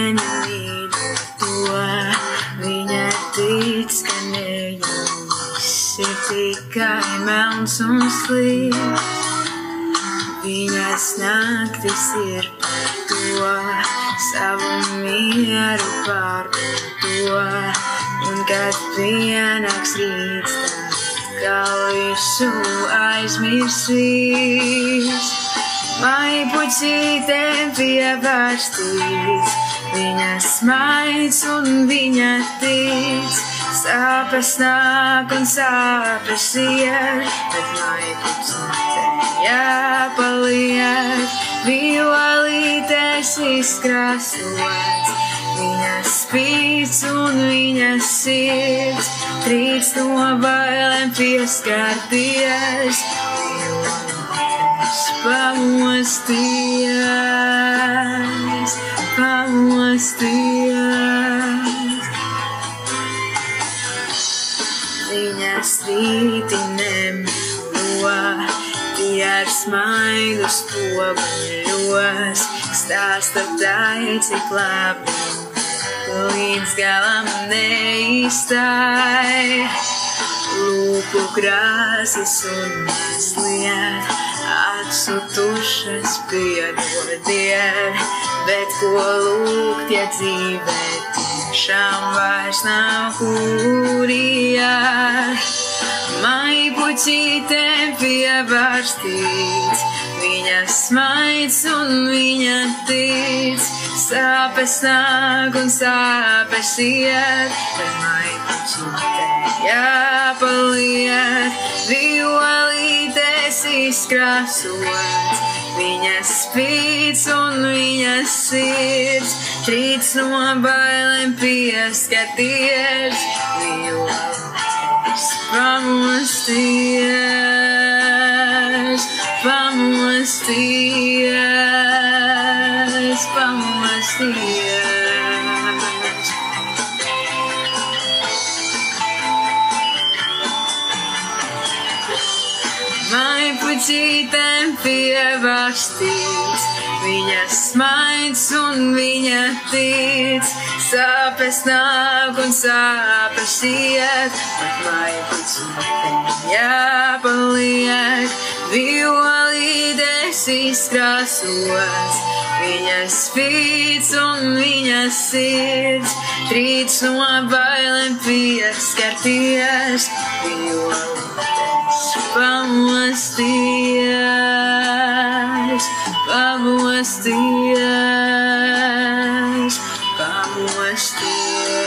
viņa mīļo to, viņa tic, ka ne viss ir tikai melns un slikts. Viņas naktis ir par to, savu mieru pārbaudot to, un kad pienāks rīts, tad visu aizmirsīs. Mai puķītēm pievērstīts, viņas maids un viņa tic. Sāpes nāk un sāpes iet, bet mai puķītēm jāpaliek. Violītes izkrāsots, viņas spīdz un viņas sirds trīc no bailēm pieskarties. Pamosties, pamosties. Viņas rīti nemelo, tie ar smaidu spoguļos, stāsta tai, cik labi līdz galam neizstāj. Lūpu krāsas un mazliet atsutušas piedodiet, bet ko lūgt, ja dzīvē tiešām vairs nav kur iet. Mai puķītēm pievērstīts, viņas maids un viņa tic. Sāpes nāk un sāpes iet, bet mai puķītēm jāpaliek. Violītes izkrāsots, viņas spīdz un viņas sirds trīc no bailēm pieskarties. Violītes pamosties, pamosties, pamosties. Mai puķītēm pievērstīts, viņas maids un viņa tic. Sāpes nāk un sāpes iet, bet mai puķītēm jāpaliek. Violītes izkrāsots, viņas spīdz un viņas sirds trīc no bailēm pieskarties. Violītes pamosties, pamosties, pamosties.